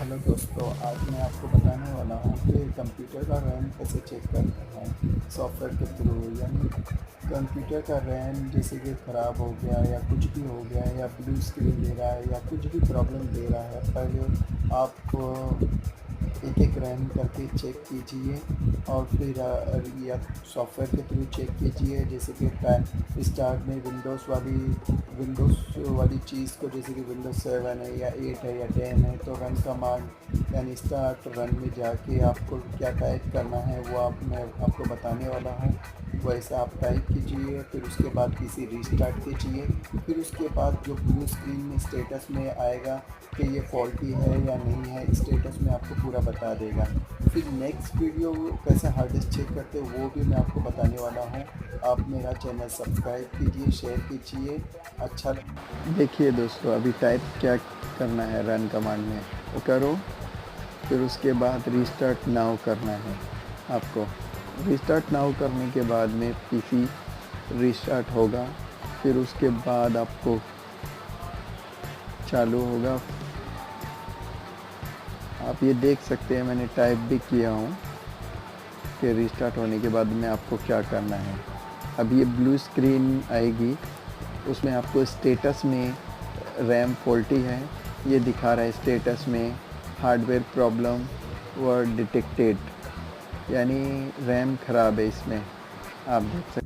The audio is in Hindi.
हेलो दोस्तों, आज मैं आपको बताने वाला हूँ कि कंप्यूटर का रैम कैसे चेक करते हैं सॉफ्टवेयर के थ्रू। यानी कंप्यूटर का रैम जैसे कि ख़राब हो गया या कुछ भी हो गया या ब्लू स्क्रीन दे रहा है या कुछ भी प्रॉब्लम दे रहा है, पहले आप एक एक रैम करके चेक कीजिए और फिर या सॉफ्टवेयर के थ्रू चेक कीजिए। जैसे कि स्टार्ट में विंडोज़ वाली चीज़ को, जैसे कि विंडोज़ 7 है या 8 है या 10 है, तो रन कमांड यानी स्टार्ट रन में जाके आपको क्या टाइप करना है वो मैं आपको बताने वाला हूँ। वैसा आप टाइप कीजिए, फिर उसके बाद पीसी रीस्टार्ट कीजिए। फिर उसके बाद जो ब्लू स्क्रीन में स्टेटस में आएगा कि ये फॉल्टी है या नहीं है, स्टेटस में आपको पूरा बता देगा। फिर नेक्स्ट वीडियो कैसे हार्ड डिस्क चेक करते हैं वो भी मैं आपको बताने वाला हूँ। आप मेरा चैनल सब्सक्राइब कीजिए, शेयर कीजिए। अच्छा, देखिए दोस्तों, अभी टाइप क्या करना है रन कमांड में वो करो। फिर उसके बाद रीस्टार्ट नाउ करना है आपको। रीस्टार्ट नाउ करने के बाद में पीसी रीस्टार्ट होगा। फिर उसके बाद आपको चालू होगा। आप ये देख सकते हैं, मैंने टाइप भी किया हूँ कि रीस्टार्ट होने के बाद में आपको क्या करना है। अब ये ब्लू स्क्रीन आएगी, उसमें आपको स्टेटस में रैम फॉल्टी है ये दिखा रहा है। स्टेटस में हार्डवेयर प्रॉब्लम वर डिटेक्टेड, यानी रैम ख़राब है इसमें, आप देख सकते हैं।